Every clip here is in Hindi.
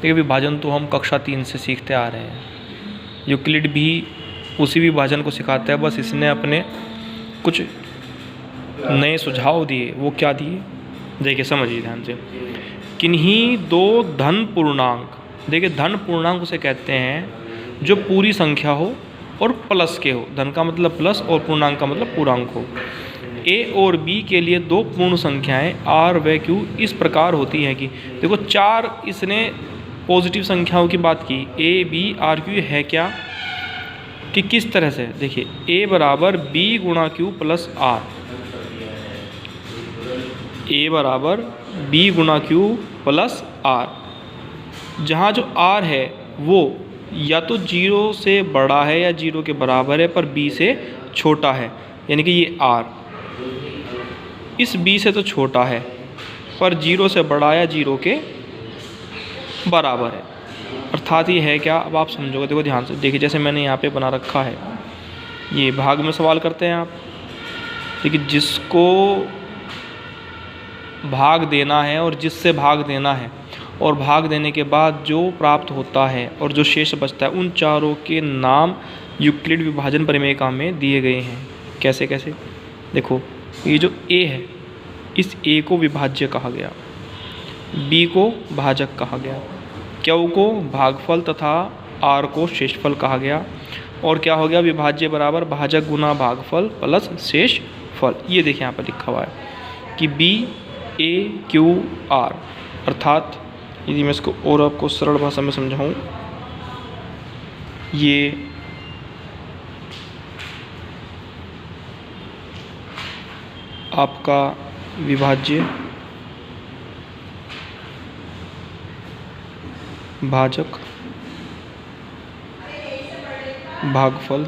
देखिए विभाजन तो हम कक्षा 3 से सीखते आ रहे हैं, यूक्लिड भी उसी विभाजन को सिखाता है, बस इसने अपने कुछ नए सुझाव दिए। वो क्या दिए देखिए, समझिए ध्यान से। किन्हीं दो धन पूर्णांक, देखिए धन पूर्णांक उसे कहते हैं जो पूरी संख्या हो और प्लस के हो। धन का मतलब प्लस और पूर्णांक का मतलब पूर्णांक हो। ए और बी के लिए दो पूर्ण संख्याएं आर व क्यू इस प्रकार होती हैं कि, देखो 4 इसने पॉजिटिव संख्याओं की बात की, ए बी आर क्यू है क्या, कि किस तरह से, देखिए ए बराबर बी गुणा क्यू प्लस आर, ए बराबर बी गुणा क्यू प्लस आर, जहाँ जो आर है वो या तो 0 से बड़ा है या 0 के बराबर है, पर b से छोटा है, यानी कि ये r इस b से तो छोटा है पर 0 से बड़ा या 0 के बराबर है। अर्थात ये है क्या, अब आप समझोगे, देखो ध्यान से देखिए, जैसे मैंने यहाँ पे बना रखा है, ये भाग में सवाल करते हैं आप। देखिए जिसको भाग देना है और जिससे भाग देना है, और भाग देने के बाद जो प्राप्त होता है और जो शेष बचता है, उन चारों के नाम यूक्लिड विभाजन प्रमेय में दिए गए हैं। कैसे कैसे, देखो ये जो a है, इस a को विभाज्य कहा गया, b को भाजक कहा गया, q को भागफल तथा r को शेषफल कहा गया, और क्या हो गया, विभाज्य बराबर भाजक गुना भागफल प्लस शेषफल। ये देखिए यहाँ पर लिखा हुआ है कि b a q r, अर्थात यदि मैं इसको और आपको सरल भाषा में समझाऊँ, ये आपका विभाज्य, भाजक, भागफल,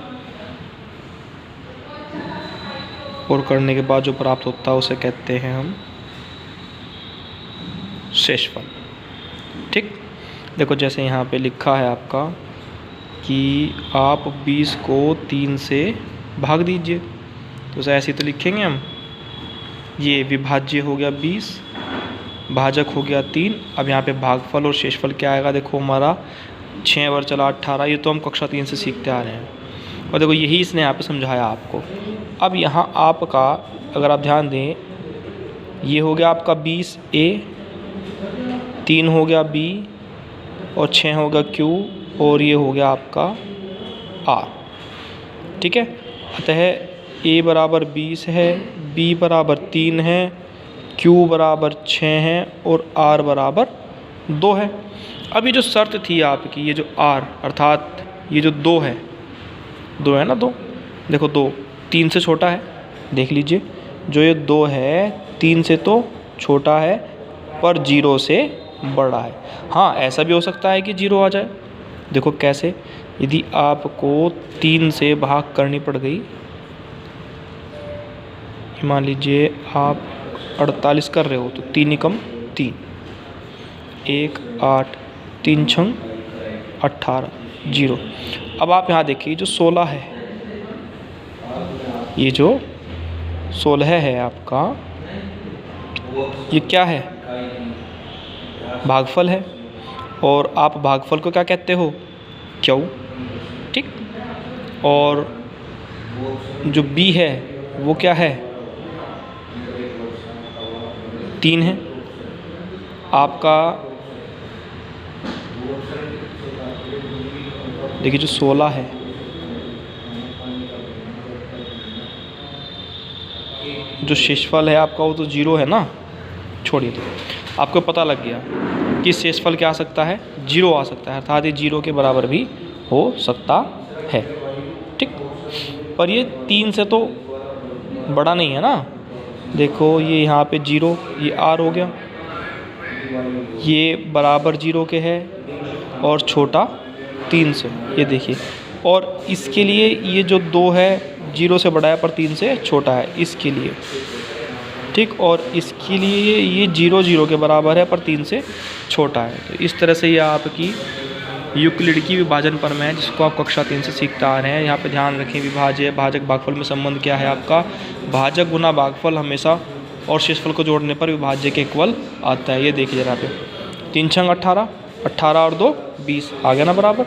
और करने के बाद जो प्राप्त होता है उसे कहते हैं हम शेषफल। ठीक, देखो जैसे यहाँ पे लिखा है आपका कि आप 20 को 3 से भाग दीजिए, तो उसे ऐसे तो लिखेंगे हम, ये विभाज्य हो गया 20, भाजक हो गया 3, अब यहाँ पे भागफल और शेषफल क्या आएगा, देखो हमारा 6 बार चला 18, ये तो हम कक्षा 3 से सीखते आ रहे हैं, और देखो यही इसने यहाँ पे समझाया आपको। अब यहाँ आपका अगर आप ध्यान दें, ये हो गया आपका 20A, 3 हो गया B, और 6 हो गया Q, और ये हो गया आपका R। ठीक है, अतः A बराबर 20 है, B बराबर 3 है, Q बराबर 6 है, और R बराबर 2 है। अब ये जो शर्त थी आपकी, ये जो R अर्थात ये जो 2 है, 2 है ना, 2, देखो 2 3 से छोटा है, देख लीजिए जो ये 2 है 3 से तो छोटा है पर 0 से बड़ा है। हाँ, ऐसा भी हो सकता है कि 0 आ जाए। देखो कैसे, यदि आपको 3 से भाग करनी पड़ गई, मान लीजिए आप 48 कर रहे हो, तो 3 एकम 3, 1 8, 3 छंग 18, 0। अब आप यहाँ देखिए जो 16 है, ये जो 16 है आपका, ये क्या है, भागफल है, और आप भागफल को क्या कहते हो, क्यू। ठीक, और जो b है वो क्या है, 3 है। आपका देखिए जो 16 है, जो शेषफल है आपका वो तो 0 है ना, छोड़िए, तो आपको पता लग गया कि शेषफल क्या आ सकता है, 0 आ सकता है, अर्थात ये 0 के बराबर भी हो सकता है। ठीक, पर ये 3 से तो बड़ा नहीं है ना, देखो ये यहाँ पे 0, ये R हो गया, ये बराबर 0 के है और छोटा 3 से, ये देखिए, और इसके लिए ये जो 2 है 0 से बड़ा है पर 3 से छोटा है, इसके लिए। ठीक, और इसके लिए ये 0 0 के बराबर है पर 3 से छोटा है। तो इस तरह से ये आपकी यूक्लिड की विभाजन प्रमेय है, जिसको आप कक्षा 3 से सीखते आ रहे हैं। यहाँ पे ध्यान रखें, विभाज्य भाजक भागफल में संबंध क्या है आपका, भाजक गुना भागफल हमेशा और शेषफल को जोड़ने पर विभाज्य के इक्वल आता है। ये देखिए जरा पे, 3 छंग 18, 18 और 2 20 आ गया ना बराबर।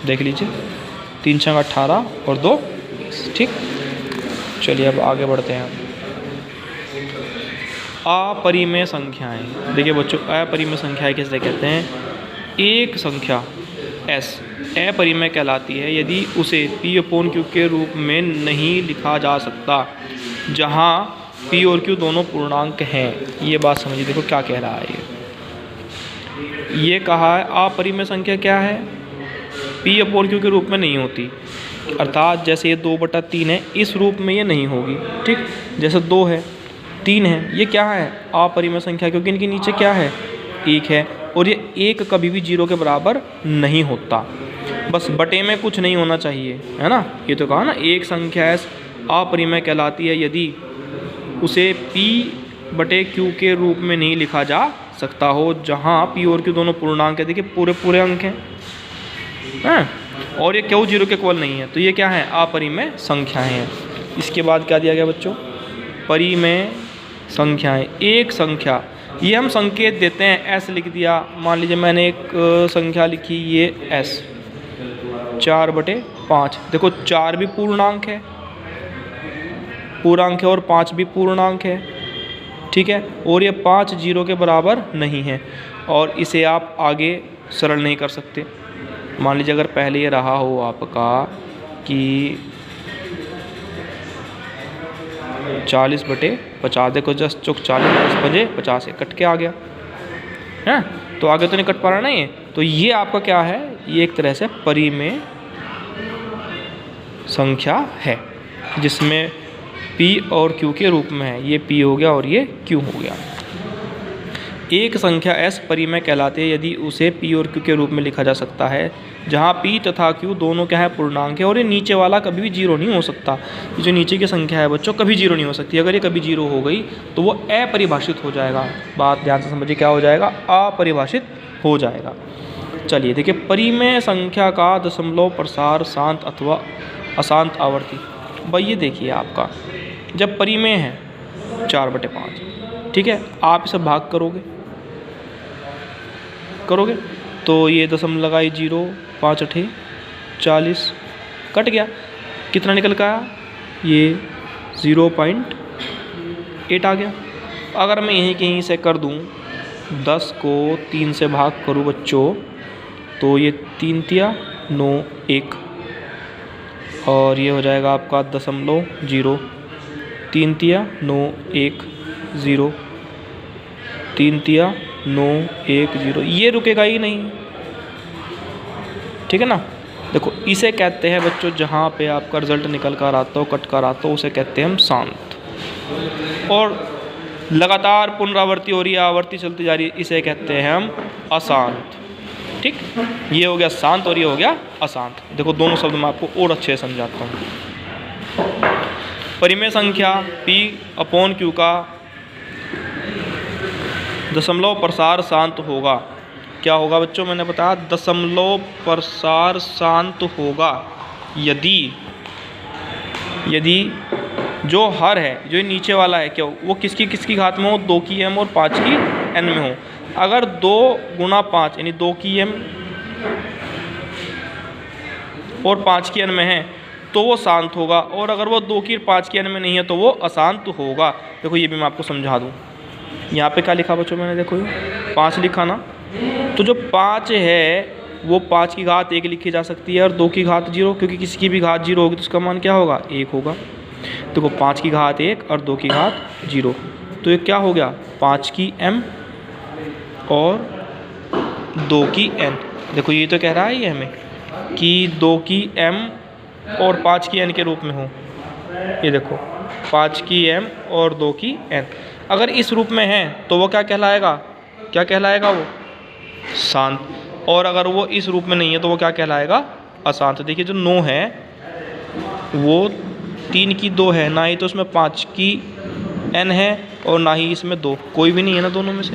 देख लीजिए 3 छंग 18 और 2 20। ठीक, चलिए अब आगे बढ़ते हैं। अपरिमेय संख्याएं। देखिए बच्चों, अपरिमेय संख्याएं किसे कहते हैं? एक संख्या s अपरिमेय कहलाती है यदि उसे p/q के रूप में नहीं लिखा जा सकता जहां p और q दोनों पूर्णांक हैं। ये बात समझिए, देखो क्या कह रहा है ये कहा है अपरिमेय संख्या क्या है? p/q के रूप में नहीं होती, अर्थात जैसे ये 2/3 है, इस रूप में ये नहीं होगी। ठीक, जैसे 2 है 3 है, ये क्या है? अपरिमेय संख्या, क्योंकि इनके नीचे क्या है? 1 है, और ये 1 कभी भी 0 के बराबर नहीं होता। बस बटे में कुछ नहीं होना चाहिए, है ना। ये तो कहा ना, एक संख्या अपरिमेय कहलाती है यदि उसे p/q के रूप में नहीं लिखा जा सकता हो जहाँ p और q दोनों पूर्णांक है। देखिए पूरे अंक हैं, और ये क्यों 0 के इक्वल नहीं है, तो ये क्या है? अपरिमेय संख्याएं हैं। इसके बाद क्या दिया गया बच्चों? परिमेय संख्याएं। एक संख्या, ये हम संकेत देते हैं, s लिख दिया। मान लीजिए मैंने एक संख्या लिखी, ये s 4/5। देखो 4 भी पूर्णांक है और 5 भी पूर्णांक है। ठीक है, और ये 5 0 के बराबर नहीं है, और इसे आप आगे सरल नहीं कर सकते। मान लीजिए अगर पहले ये रहा हो आपका कि 40/50, देखो जस्ट चुक 40 50 से कट के आ गया है, तो आगे तो नहीं कट पा रहा ना ये, तो ये आपका क्या है? ये एक तरह से परिमेय संख्या है जिसमें p और q के रूप में है। ये p हो गया और ये q हो गया। एक संख्या s परिमेय कहलाती है यदि उसे p और q के रूप में लिखा जा सकता है जहाँ p तथा q दोनों क्या है? पूर्णांक है, और ये नीचे वाला कभी भी 0 नहीं हो सकता। ये जो नीचे की संख्या है बच्चों, कभी 0 नहीं हो सकती। अगर ये कभी 0 हो गई तो वो अपरिभाषित हो जाएगा। बात ध्यान से समझिए, क्या हो जाएगा? अपरिभाषित हो जाएगा। चलिए देखिए, परिमेय संख्या का दशमलव प्रसार शांत अथवा अशांत आवर्ती। भाई ये देखिए आपका जब परिमेय है 4/5, ठीक है, आप इसे भाग करोगे तो ये दशमलव लगाई 0, 5 8 40, कट गया। कितना निकल का आया? ये 0.8 आ गया। अगर मैं यहीं कहीं से कर दूं, 10 को 3 से भाग करूं बच्चों, तो ये 3 तिया 9 1, और ये हो जाएगा आपका 0.0। 3 तिया 9 1 0, 3 तिया 9 1 0, ये रुकेगा ही नहीं। ठीक है ना। देखो इसे कहते हैं बच्चों, जहाँ पे आपका रिजल्ट निकल कर आता हो, कट कर आता हो, उसे कहते हैं हम शांत। और लगातार पुनरावृत्ति हो रही है, आवर्ती चलती जा रही है, इसे कहते हैं हम अशांत। ठीक, ये हो गया शांत और ये हो गया अशांत। देखो दोनों शब्द मैं आपको और अच्छे से समझाता हूँ। परिमेय संख्या p/q का दशमलव प्रसार शांत होगा। क्या होगा बच्चों? मैंने बताया दशमलव प्रसार शांत होगा यदि जो हर है, जो नीचे वाला है, क्या वो किसकी घात में हो? 2 की m और 5 की n में हो। अगर 2 × 5 यानी 2 की m और 5 की n में है तो वो शांत होगा, और अगर वो 2 की 5 की n में नहीं है तो वो अशांत होगा। देखो ये भी मैं आपको समझा दूँ। यहाँ पे क्या लिखा बच्चों मैंने? देखो 5 लिखा ना, तो जो 5 है वो 5 की घात 1 लिखी जा सकती है और 2 की घात 0, क्योंकि किसी की भी घात 0 होगी तो उसका मान क्या होगा? 1 होगा। देखो 5 की घात 1 और 2 की घात 0, तो ये क्या हो गया? 5 की m और 2 की n। देखो ये तो कह रहा है ये हमें कि 2 की m और 5 की n के रूप में हो। ये देखो 5 की m और 2 की n अगर इस रूप में है तो वो क्या कहलाएगा? क्या कहलाएगा? वो शांत। और अगर वो इस रूप में नहीं है तो वो क्या कहलाएगा? अशांत। देखिए जो 9 है वो 3 की 2 है, ना ही तो उसमें 5 की n है और ना ही इसमें 2, कोई भी नहीं है ना दोनों में से।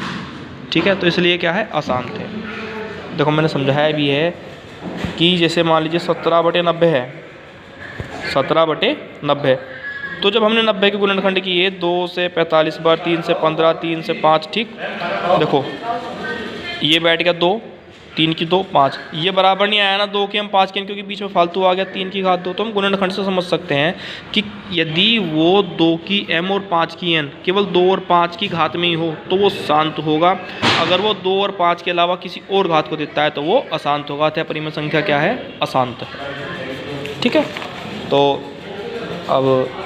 ठीक है, तो इसलिए क्या है? अशांत है। देखो मैंने समझाया भी है कि जैसे मान लीजिए 17/90 है, 17/90, तो जब हमने 90 के गुणनखंड किए 2 से 45 बार, 3 से 15, 3 से 5, ठीक, देखो ये बैठ गया 2, 3 की 2 5, ये बराबर नहीं आया ना 2 की हम 5 के, क्योंकि बीच में फालतू आ गया 3 की घात 2। तो हम गुणनखंड से समझ सकते हैं कि यदि वो 2 की m और 5 की n केवल 2 और 5 की घात में ही हो तो वो शांत होगा। अगर वो 2 और 5 के अलावा किसी और घात को देता है तो वो अशांत होगा। अतः परिमेय संख्या क्या है? अशांत है। ठीक है, तो अब